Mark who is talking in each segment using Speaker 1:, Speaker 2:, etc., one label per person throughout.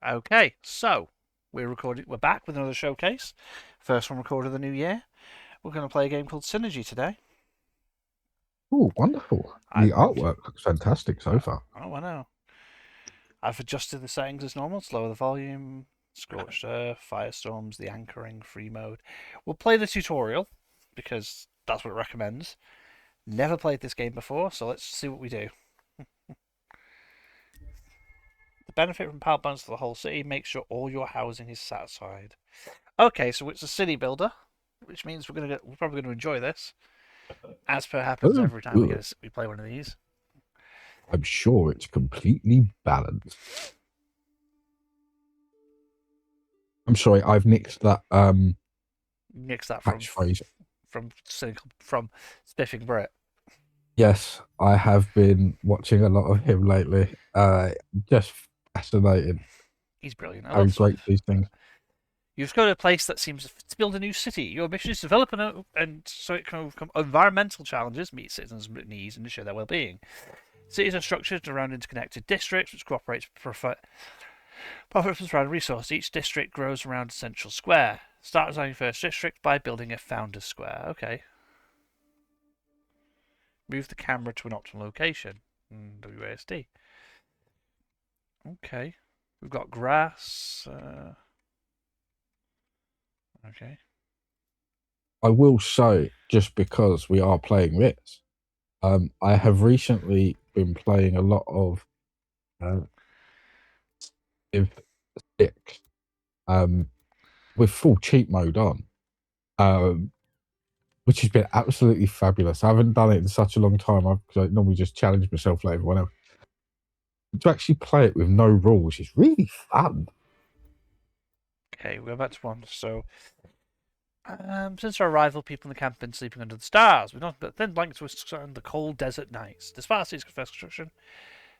Speaker 1: Okay, so we're back with another showcase. First one recorded of the new year. We're going to play a game called Synergy today.
Speaker 2: Oh, wonderful. The
Speaker 1: I've moved.
Speaker 2: artwork looks fantastic so far.
Speaker 1: Oh, I know. I've adjusted the settings as normal to lower the volume, scorched earth, firestorms, the anchoring, free mode. We'll play the tutorial because that's what it recommends. Never played this game before, so let's see what we do. The benefit from power balance for the whole city makes sure all your housing is satisfied. Okay, so it's a city builder, which means we're probably going to enjoy this. As per happens
Speaker 2: Oh,
Speaker 1: every time
Speaker 2: good.
Speaker 1: we play one of these.
Speaker 2: I'm sure it's completely balanced. I'm sorry, I've nicked that
Speaker 1: Nix that
Speaker 2: catchphrase.
Speaker 1: from Spiffing Brit.
Speaker 2: Yes, I have been watching a lot of him lately. Just fascinating
Speaker 1: He's brilliant. I
Speaker 2: how he
Speaker 1: love.
Speaker 2: breaks these things.
Speaker 1: You've got a place that seems to build a new city. Your mission is to develop and so it can overcome environmental challenges, meet citizens' needs, and ensure their well-being. Cities are structured around interconnected districts, which cooperate to profit from surrounding resources. Each district grows around a central square. Start designing first district by building a founder's square. Okay. Move the camera to an optimal location. WASD. Okay. We've got grass. Okay.
Speaker 2: I will say, just because we are playing this, I have recently been playing a lot of uh, Civ 6 um, with full cheat mode on. Um, which has been absolutely fabulous. I haven't done it in such a long time because I normally just challenge myself like everyone else. To actually play it with no rules is really fun.
Speaker 1: Okay, we're back to one. So, since our arrival, people in the camp have been sleeping under the stars. We've not but thin blankets withstand the cold desert nights. Despite city's construction,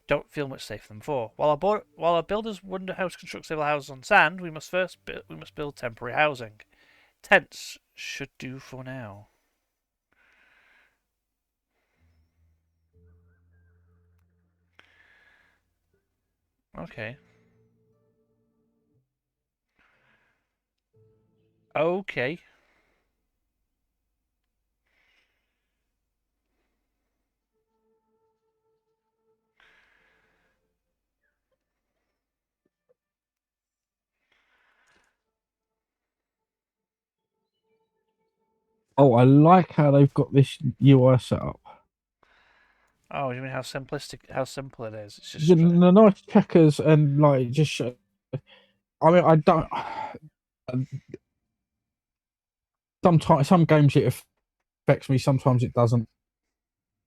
Speaker 1: don't feel much safer than before. While our builders wonder how to construct civil houses on sand, we must build temporary housing. Tents should do for now. Okay. Okay.
Speaker 2: Oh, I like how they've got this UI set up.
Speaker 1: Oh, you mean how simple it is? It's
Speaker 2: The,
Speaker 1: just.
Speaker 2: the nice checkers and like just. I mean, I don't. Sometimes some games it affects me. Sometimes it doesn't.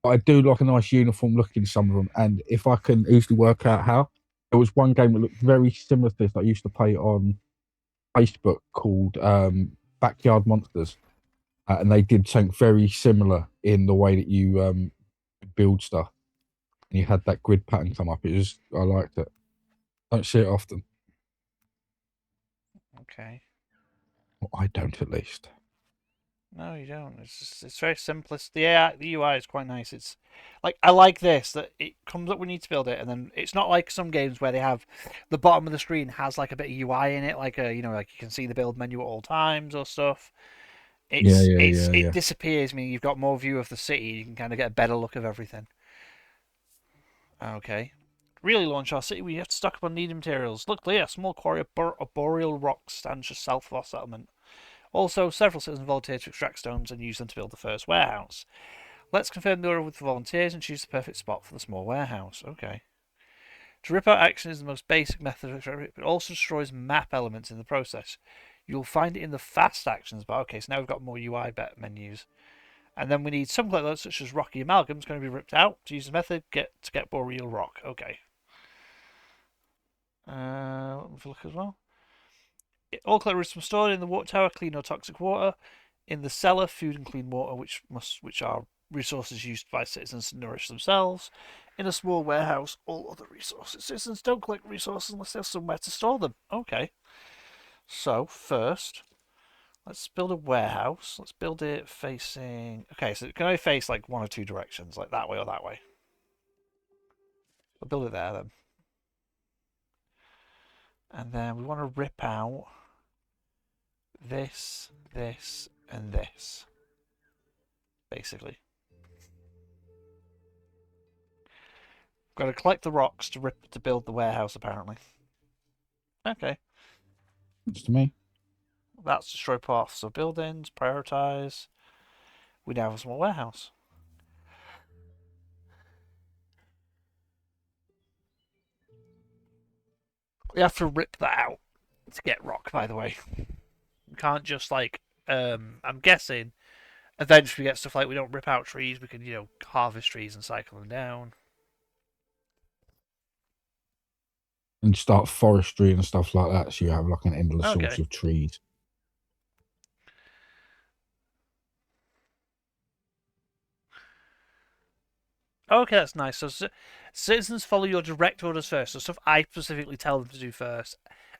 Speaker 2: But I do like a nice uniform look in some of them, and if I can easily work out how, there was one game that looked very similar to this that I used to play on Facebook called Backyard Monsters, and they did something very similar in the way that you build stuff, and you had that grid pattern come up. It was I liked it. Don't see it often.
Speaker 1: Okay.
Speaker 2: Well, I don't, at least.
Speaker 1: No, you don't. It's very simplest. The UI is quite nice. It's like I like this that it comes up. We need to build it, and then it's not like some games where they have the bottom of the screen has like a bit of UI in it, like like you can see the build menu at all times or stuff.
Speaker 2: Yeah, yeah, yeah,
Speaker 1: It
Speaker 2: yeah.
Speaker 1: disappears. I mean, you've got more view of the city. You can kind of get a better look of everything. Okay. Really launch our city, we have to stock up on needed materials. Look there, a small quarry of boreal rocks stands just south of our settlement. Also, several citizens volunteered to extract stones and use them to build the first warehouse. Let's confirm the order with the volunteers and choose the perfect spot for the small warehouse. Okay. To rip out action is the most basic method of extraction, but it also destroys map elements in the process. You'll find it in the fast actions bar. Okay, so now we've got more UI menus. And then we need some like that, such as rocky amalgam, is going to be ripped out. To use the method, get boreal rock. Okay. Let me look as well. All collected roots stored in the water tower, clean or toxic water. In the cellar, food and clean water, which are resources used by citizens to nourish themselves. In a small warehouse, all other resources. Citizens don't collect resources unless they have somewhere to store them. Okay. So first, let's build a warehouse. Let's build it facing. Okay, so it can only face like one or two directions, like that way or that way. We'll build it there then. And then we want to rip out this, this, and this. Basically. Got to collect the rocks to build the warehouse, apparently. Okay.
Speaker 2: It's to me.
Speaker 1: That's destroy paths. So buildings, prioritize. We now have a small warehouse. We have to rip that out to get rock, by the way. We can't just like I'm guessing eventually we get stuff like we don't rip out trees, we can, harvest trees and cycle them down.
Speaker 2: And start forestry and stuff like that, so you have like an endless source
Speaker 1: Okay.
Speaker 2: of trees.
Speaker 1: Okay, that's nice. So citizens follow your direct orders first. So stuff I specifically tell them to do first,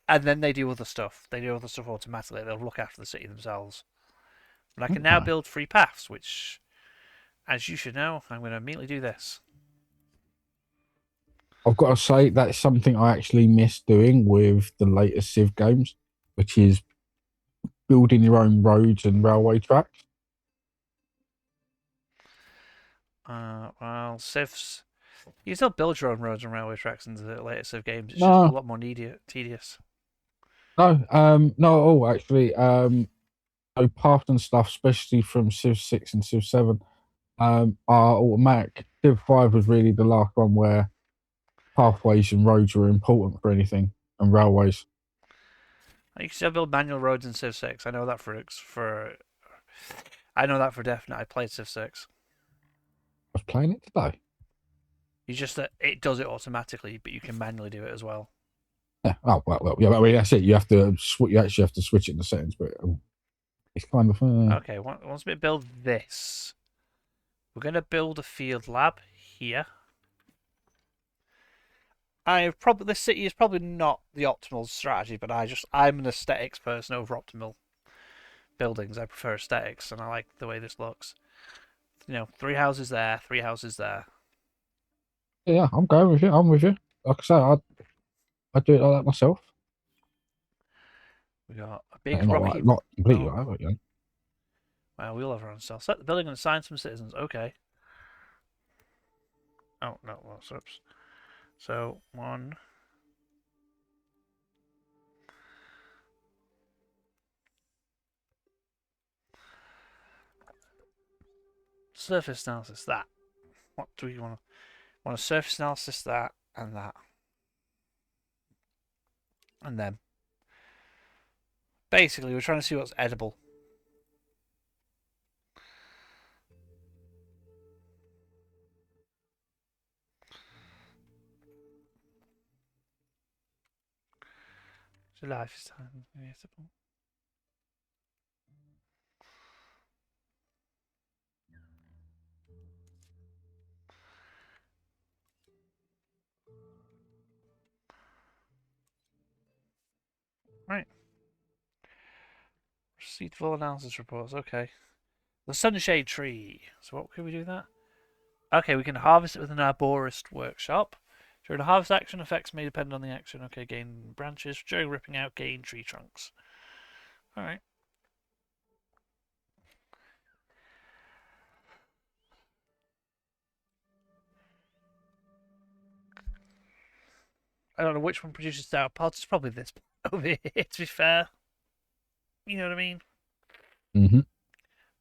Speaker 1: and then they do other stuff. They do other stuff automatically. They'll look after the city themselves. But I can now
Speaker 2: Okay.
Speaker 1: build free paths, which, as you should know, I'm going to immediately do this.
Speaker 2: I've got to say that's something I actually miss doing with the latest Civ games, which is building your own roads and railway tracks.
Speaker 1: Well, Civs, you can still build your own roads and railway tracks in the latest Civ games. It's just a
Speaker 2: No,
Speaker 1: lot more tedious.
Speaker 2: no, at all actually. So path and stuff, especially from Civ 6 and Civ 7, are automatic. Civ 5 was really the last one where pathways and roads were important for anything, and railways.
Speaker 1: You can still build manual roads in Civ 6. I know that I know that for definite. I played Civ 6.
Speaker 2: I was playing it today.
Speaker 1: You just that it does it automatically, but you can manually do it as well.
Speaker 2: Yeah. Oh well, yeah. I mean, that's it. You have to. You actually have to switch it in the settings, but it's kind of.
Speaker 1: Okay, once we build this, we're going to build a field lab here. This city is probably not the optimal strategy, but I'm an aesthetics person over optimal buildings. I prefer aesthetics, and I like the way this looks. 3 houses there, 3 houses there.
Speaker 2: Yeah, I'm going with you. I'm with you. Like I say, I do it like that myself.
Speaker 1: We got a big rocky.
Speaker 2: Not completely
Speaker 1: Oh,
Speaker 2: right, but yeah.
Speaker 1: well, we'll have our own stuff. Select the building and assign some citizens. Okay. Oh no, well, oops. So one. Surface analysis. That. What do we want? Want a surface analysis that and that, and then basically we're trying to see what's edible. So life is time edible. Right. Receipt full analysis reports. Okay. The sunshade tree. So what can we do that? Okay, we can harvest it with an arborist workshop. During a harvest action, effects may depend on the action. Okay, gain branches. During ripping out, gain tree trunks. Alright. I don't know which one produces sour pods. It's probably this over here, to be fair. You know what I mean?
Speaker 2: Mm-hmm.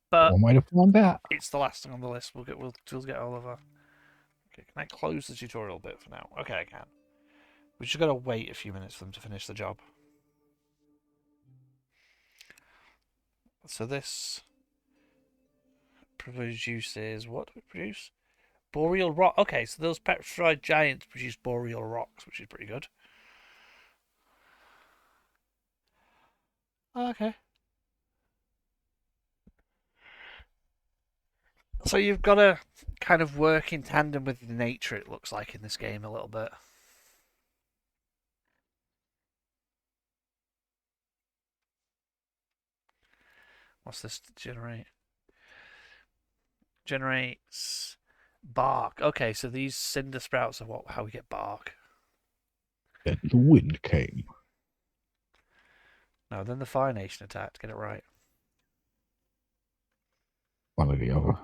Speaker 1: But
Speaker 2: One way to find out.
Speaker 1: it's the last thing on the list. We'll get all of our. Okay, can I close the tutorial bit for now? Okay, I can. We just gotta wait a few minutes for them to finish the job. So this produces what do we produce? Boreal rock. Okay, so those petrified giants produce boreal rocks, which is pretty good. Okay. So you've got to kind of work in tandem with nature. It looks like in this game a little bit. What's this generate? Generates bark. Okay, so these cinder sprouts are how we get bark.
Speaker 2: Then the wind came.
Speaker 1: No, then the Fire Nation attacked. Get it right.
Speaker 2: One or the other.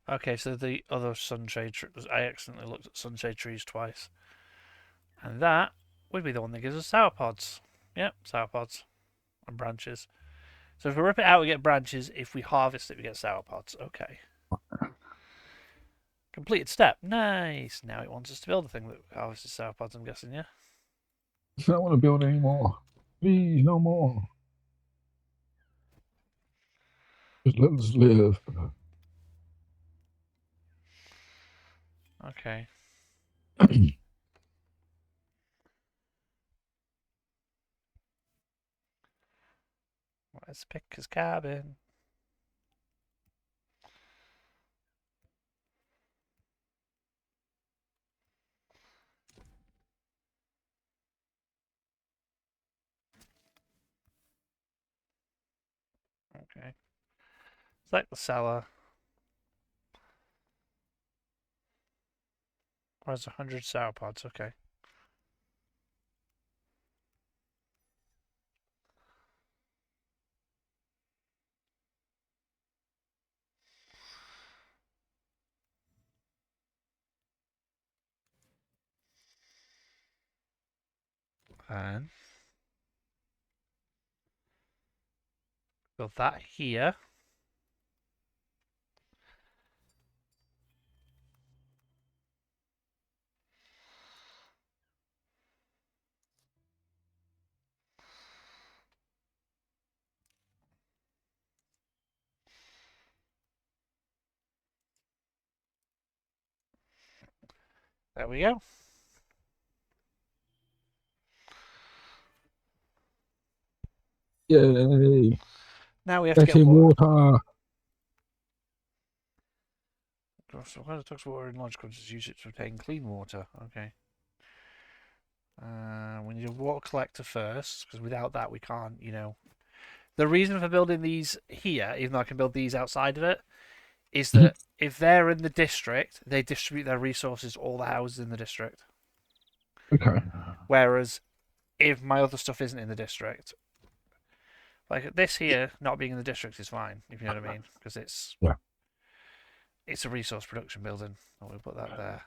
Speaker 1: Okay, so the other sunshade tree was I accidentally looked at sunshade trees twice, and that would be the one that gives us sauropods. Yep, sauropods and branches. So if we rip it out, we get branches. If we harvest it, we get sauropods. Okay. Completed step. Nice. Now it wants us to build a thing that harvests sauropods. I'm guessing, yeah.
Speaker 2: I don't want to build anymore. Please, no more. Just let us live.
Speaker 1: Okay. Let's pick his cabin. Okay. Select the cellar. Where's 100 sauropods? Okay. And build that here. There we go.
Speaker 2: Yay.
Speaker 1: Now we have to get
Speaker 2: Getting
Speaker 1: water.
Speaker 2: water.
Speaker 1: So why does water in large quantities use it to obtain clean water? Okay. We need a water collector first, because without that we can't, you know. The reason for building these here, even though I can build these outside of it, is that if they're in the district, they distribute their resources to all the houses in the district.
Speaker 2: Okay.
Speaker 1: Whereas if my other stuff isn't in the district, like this here, not being in the district is fine, if you know what I mean, because
Speaker 2: Yeah.
Speaker 1: it's a resource production building. We'll put that there.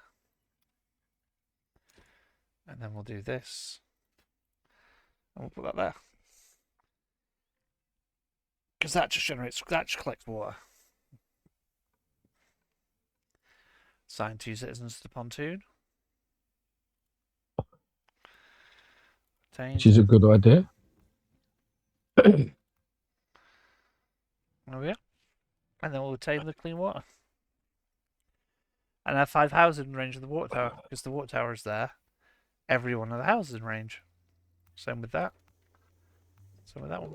Speaker 1: And then we'll do this. And we'll put that there. Because that just collects water. Assign 2 citizens to the pontoon.
Speaker 2: Which is a good idea.
Speaker 1: There we go. And then we'll obtain the clean water. And have 5 houses in range of the water tower. Because the water tower is there. Every one of the houses in range. Same with that. Same with that one.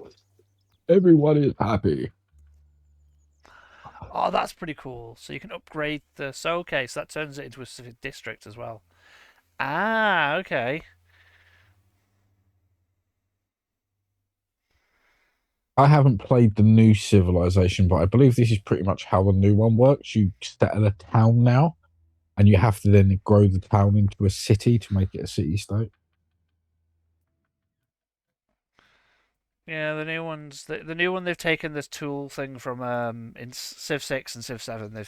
Speaker 2: Everyone is happy.
Speaker 1: Oh, that's pretty cool. So you can upgrade the... So, okay, so that turns it into a specific district as well. Ah, okay.
Speaker 2: I haven't played the new Civilization, but I believe this is pretty much how the new one works. You settle a town now, and you have to then grow the town into a city to make it a city state.
Speaker 1: Yeah, the new ones. The new one they've taken this tool thing from in Civ 6 and Civ 7.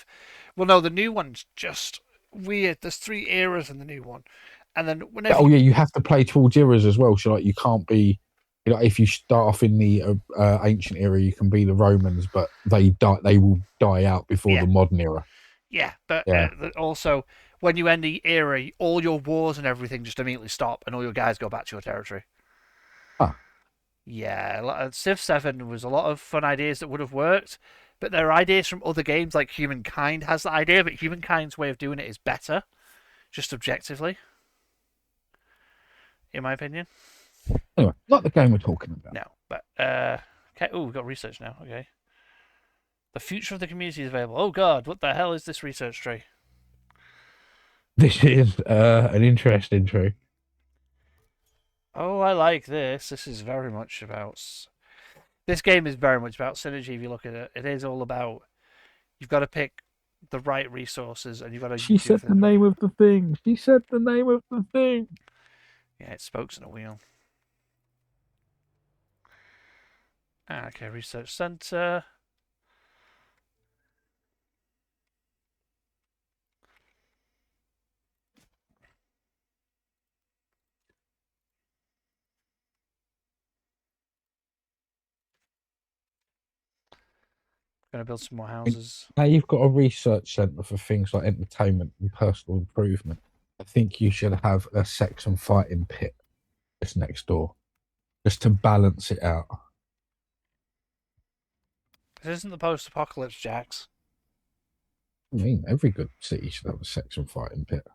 Speaker 1: Well, no, the new one's just weird. There's 3 eras in the new one, and then whenever
Speaker 2: Oh yeah, you have to play towards eras as well. So like, you can't be, you know, if you start off in the ancient era, you can be the Romans, but they die. They will die out before
Speaker 1: Yeah.
Speaker 2: the modern era.
Speaker 1: Yeah, but
Speaker 2: Yeah.
Speaker 1: also when you end the era, all your wars and everything just immediately stop, and all your guys go back to your territory.
Speaker 2: Huh.
Speaker 1: Yeah, Civ 7 was a lot of fun ideas that would have worked, but there are ideas from other games, like Humankind has that idea, but Humankind's way of doing it is better, just objectively, in my opinion.
Speaker 2: Anyway, not the game we're talking about.
Speaker 1: No, but okay. Oh, we've got research now. Okay. The future of the community is available. Oh God, what the hell is this research tree?
Speaker 2: This is an interesting tree.
Speaker 1: Oh, I like this. This is very much about. This game is very much about synergy. If you look at it, it is all about. You've got to pick the right resources, and you've got to
Speaker 2: She
Speaker 1: do
Speaker 2: said the
Speaker 1: things.
Speaker 2: name of the thing. She said the name of the thing.
Speaker 1: Yeah, it's spokes in a wheel. Okay, research center. Gonna build some more houses.
Speaker 2: Now you've got a research centre for things like entertainment and personal improvement. I think you should have a sex and fighting pit just next door, just to balance it out.
Speaker 1: This isn't the post-apocalypse, Jax.
Speaker 2: I mean, every good city should have a sex and fighting pit.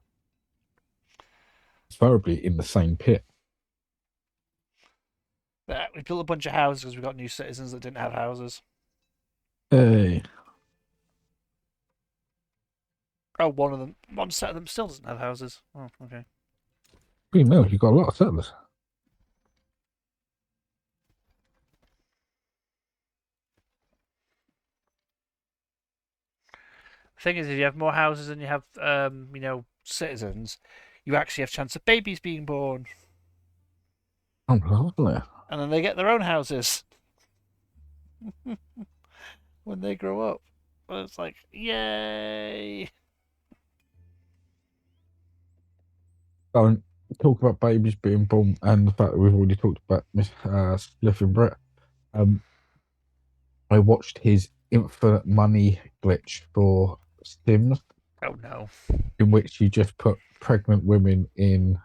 Speaker 2: Preferably in the same pit.
Speaker 1: We built a bunch of houses because we got new citizens that didn't have houses.
Speaker 2: Hey,
Speaker 1: Oh, one set of them still doesn't have houses. Oh, okay.
Speaker 2: Green Mill, you've got a lot of settlers.
Speaker 1: The thing is, if you have more houses than you have, citizens, you actually have chance of babies being born,
Speaker 2: Oh, lovely.
Speaker 1: and then they get their own houses when they grow up. Well, it's like, yay!
Speaker 2: Don't talk about babies being born and the fact that we've already talked about Miss Spliff and Brett. I watched his infinite money glitch for Sims,
Speaker 1: Oh no.
Speaker 2: in which you just put pregnant women in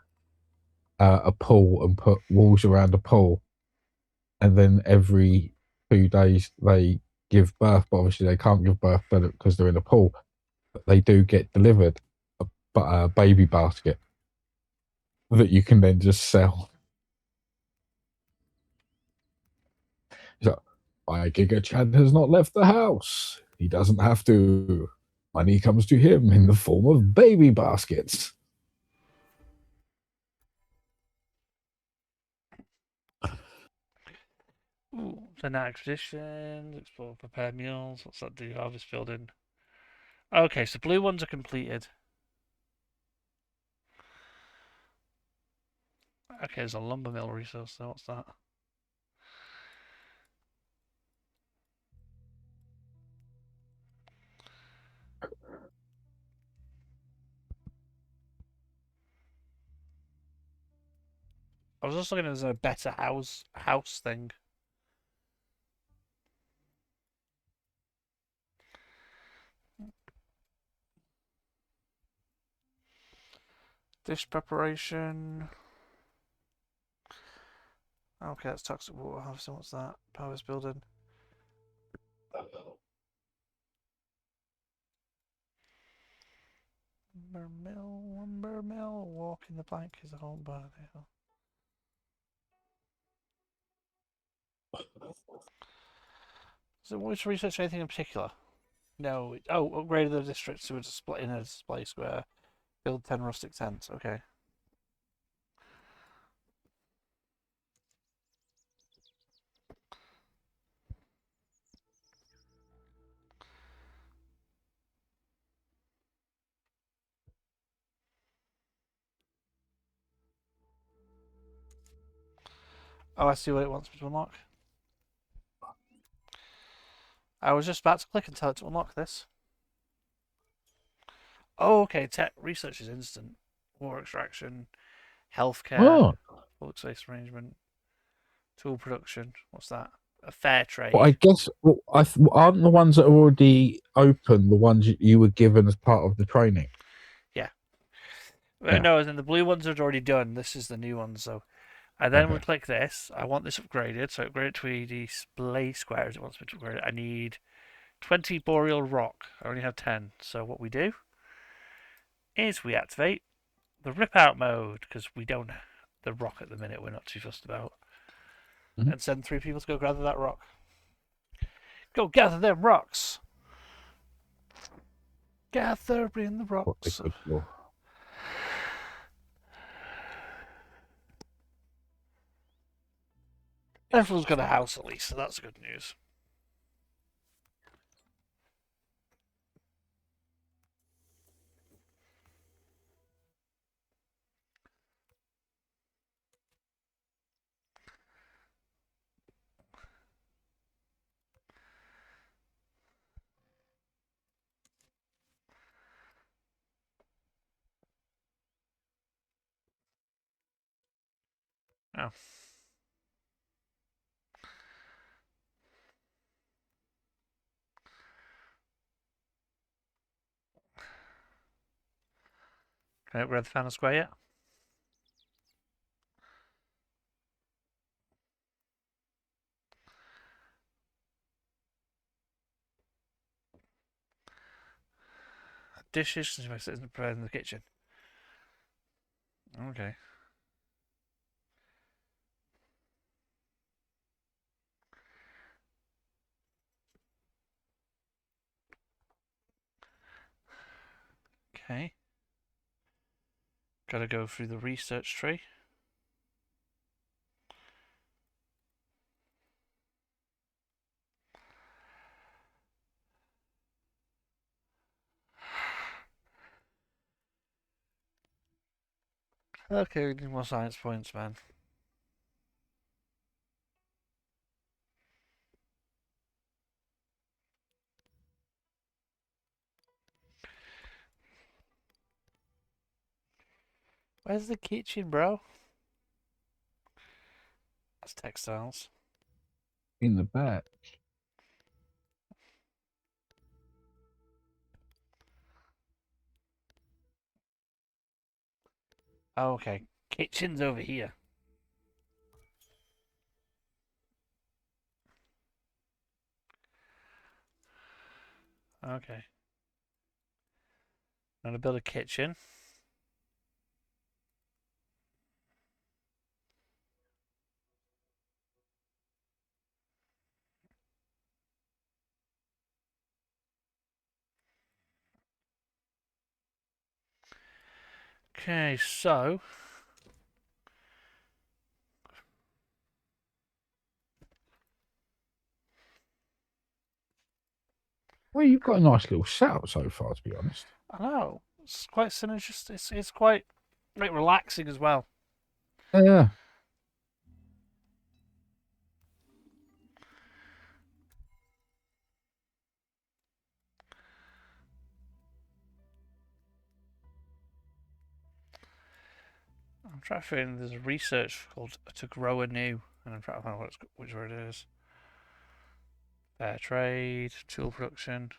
Speaker 2: a pool and put walls around the pool, and then every 2 days they give birth. But obviously they can't give birth because they're in a pool. But they do get delivered a baby basket that you can then just sell. So, my Giga Chad has not left the house. He doesn't have to. Money comes to him in the form of baby baskets.
Speaker 1: Ooh, fanatic traditions, explore, prepare meals. What's that do? Harvest building. Okay, so blue ones are completed. Okay, there's a lumber mill resource there. What's that? I was just looking at a better house thing. Dish preparation. Okay, that's toxic water harvesting. What's that? Harvest building. Lumber mill. Walking the plank is a home barn. So, want me to research anything in particular? No. Oh, upgrade the district to a display in a display square. Build 10 rustic tents. Okay. Oh, I see what it wants me to unlock. I was just about to click and tell it to unlock this. Oh, okay. Tech research is instant. Water extraction, healthcare,
Speaker 2: Oh,
Speaker 1: public space arrangement, tool production. What's that? A fair
Speaker 2: well, I
Speaker 1: trade.
Speaker 2: guess aren't the ones that are already open the ones you were given as part of the training?
Speaker 1: Yeah.
Speaker 2: Yeah.
Speaker 1: No, as in the blue ones are already done. This is the new one. So I then
Speaker 2: Okay.
Speaker 1: would click this. I want this upgraded. So upgrade it to a display square as it wants me to upgrade it. I need 20 boreal rock. I only have 10. So what we do is we activate the rip out mode because we don't the rock at the minute. We're not too fussed about.
Speaker 2: Mhm.
Speaker 1: And send 3 people to go gather that rock. Go gather them rocks. Gather in the
Speaker 2: What they
Speaker 1: rocks.
Speaker 2: good for.
Speaker 1: Everyone's got a house at least, so that's good news. Oh. Can I upgrade the final square yet? Dishes since my sitting prepared in the kitchen. Okay. Okay. Gotta go through the research tree. Okay, we need more science points, man. Where's the kitchen, bro? That's textiles.
Speaker 2: In the back.
Speaker 1: Oh, okay. Kitchen's over here. Okay. I'm gonna build a kitchen. Okay, so
Speaker 2: Well, you've got a nice little setup so far, to be honest.
Speaker 1: I know it's quite synergistic. It's quite like relaxing as well.
Speaker 2: Yeah.
Speaker 1: I'm trying to find there's a research called to grow anew, and I'm trying to find which word it is. Fair trade, tool production.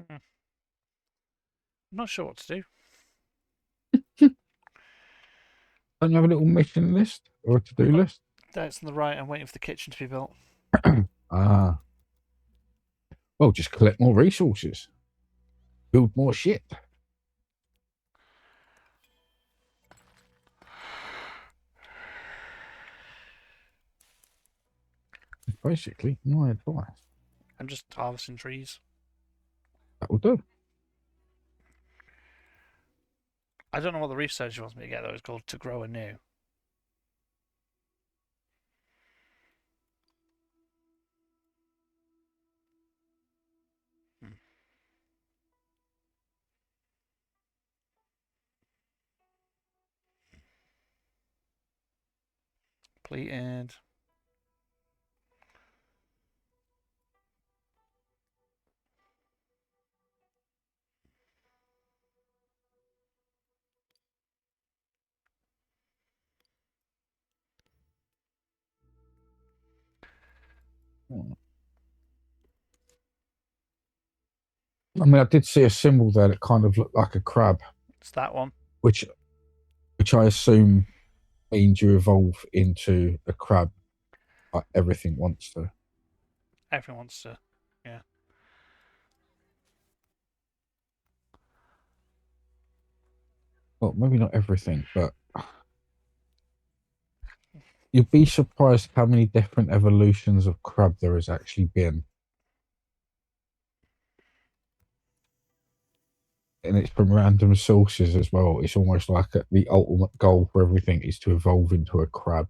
Speaker 1: I'm not sure what to do.
Speaker 2: Don't you have a little mission list or a to-do list?
Speaker 1: That's on the right. I'm waiting for the kitchen to be built.
Speaker 2: Ah. Well, just collect more resources. Build more shit. It's basically my advice.
Speaker 1: I'm just harvesting trees.
Speaker 2: That will do.
Speaker 1: I don't know what the research wants me to get though. It's called to grow anew. Hmm. Completed.
Speaker 2: Hmm. I mean, I did see a symbol there that kind of looked like a crab,
Speaker 1: It's that one.
Speaker 2: which I assume means you evolve into a crab like everything wants to.
Speaker 1: Everyone wants to. Yeah.
Speaker 2: Well, maybe not everything, but you'd be surprised how many different evolutions of crab there has actually been. and it's from random sources as well. It's almost like the ultimate goal for everything is to evolve into a crab.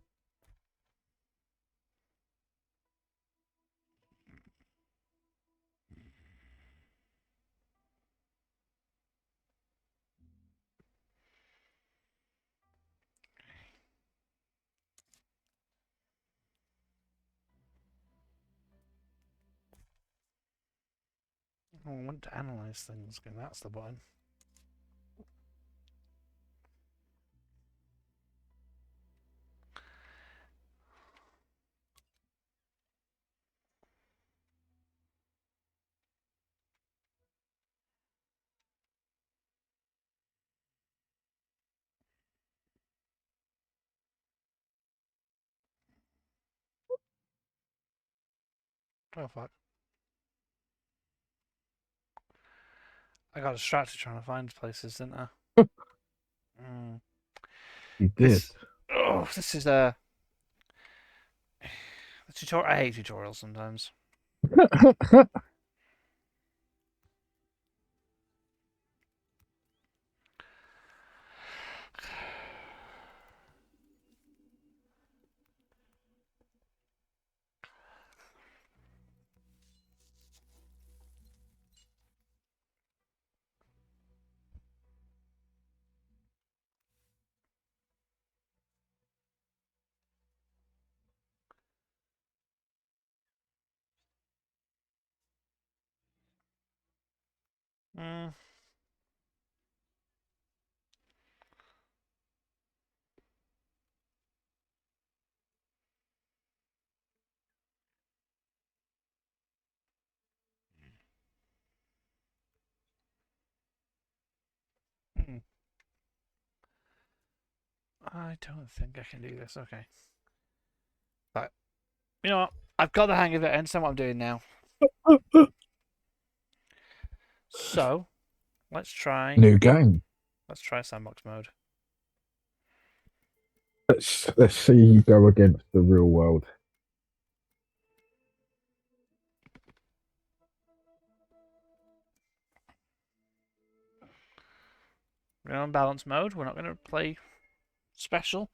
Speaker 1: Oh, I want to analyze things, and that's the button. Oh fuck! I got distracted trying to find places, didn't I? Mm.
Speaker 2: You did.
Speaker 1: This. Oh, this is a tutorial. I hate tutorials sometimes. Mm. Mm. I don't think I can do this. Okay. But you know what? I've got the hang of it. I understand what I'm doing now. So let's try.
Speaker 2: New game.
Speaker 1: Let's try sandbox mode.
Speaker 2: Let's see you go against the real world.
Speaker 1: We're on balance mode. We're not going to play special.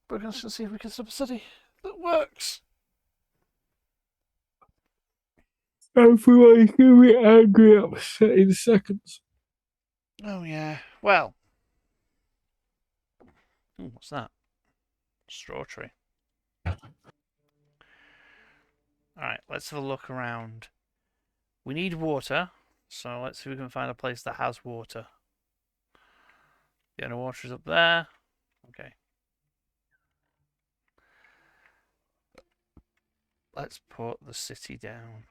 Speaker 1: We're going to see if we can set up a city that works.
Speaker 2: Everyone's gonna be angry, upset in seconds.
Speaker 1: Oh yeah. Well. What's that? Straw tree. Alright, let's have a look around. We need water, so let's see if we can find a place that has water. The underwater is up there. Okay. Let's put the city down.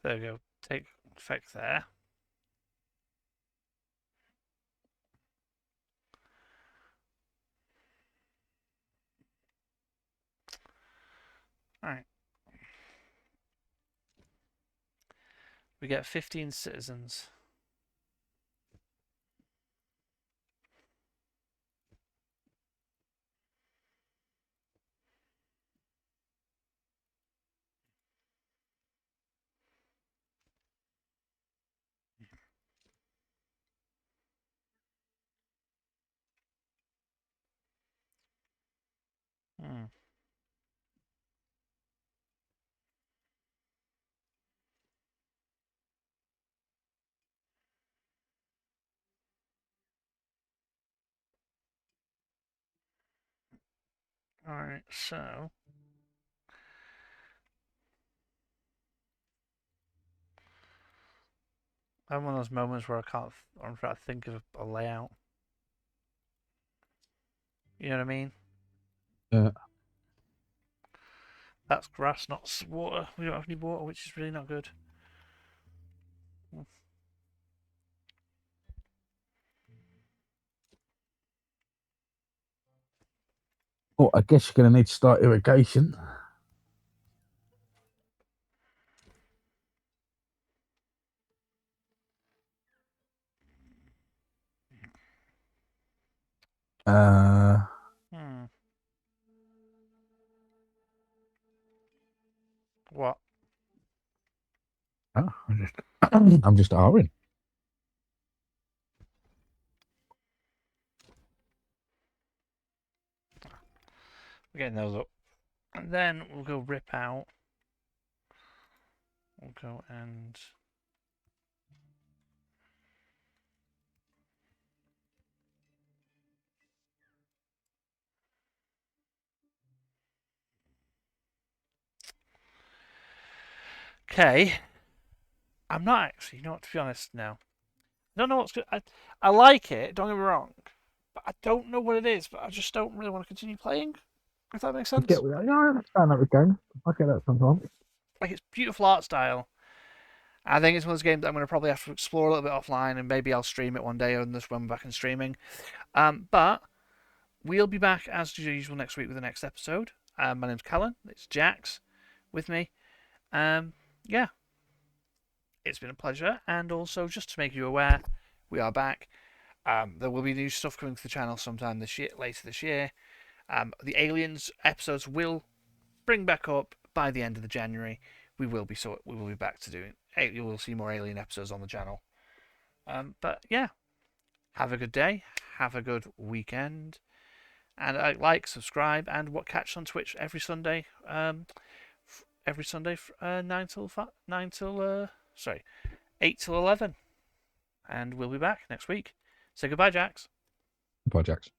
Speaker 1: There we go. Take effect there. Alright. We get 15 citizens. Hmm. Alright, so I'm one of those moments where I'm trying to think of a layout. You know what I mean?
Speaker 2: Yeah.
Speaker 1: That's grass, not water. We don't have any water, which is really not good.
Speaker 2: Well, I guess you're gonna need to start irrigation. Uh,
Speaker 1: Hmm. What?
Speaker 2: I'm just R'ing.
Speaker 1: We're getting those up. And then we'll go rip out. We'll go and... Okay. I'm not actually, you know what, to be honest now. I don't know what's good. I like it, don't get me wrong. But I don't know what it is, but I just don't really want to continue playing. If that makes
Speaker 2: I get
Speaker 1: sense.
Speaker 2: yeah, I understand that with games. I get that sometimes.
Speaker 1: Like, it's beautiful art style. I think it's one of those games that I'm going to probably have to explore a little bit offline, and maybe I'll stream it one day on this when we're back in streaming. But we'll be back as usual next week with the next episode. My name's Callan. It's Jax with me. Yeah, it's been a pleasure. And also, just to make you aware, we are back. There will be new stuff coming to the channel sometime later this year. The Aliens episodes will bring back up by the end of the January. We will be back to doing. You will see more Alien episodes on the channel. But yeah, have a good day. Have a good weekend. And like, subscribe, and catch on Twitch every Sunday. Every Sunday, 8 till 11. And we'll be back next week. Say goodbye, Jax.
Speaker 2: Projects.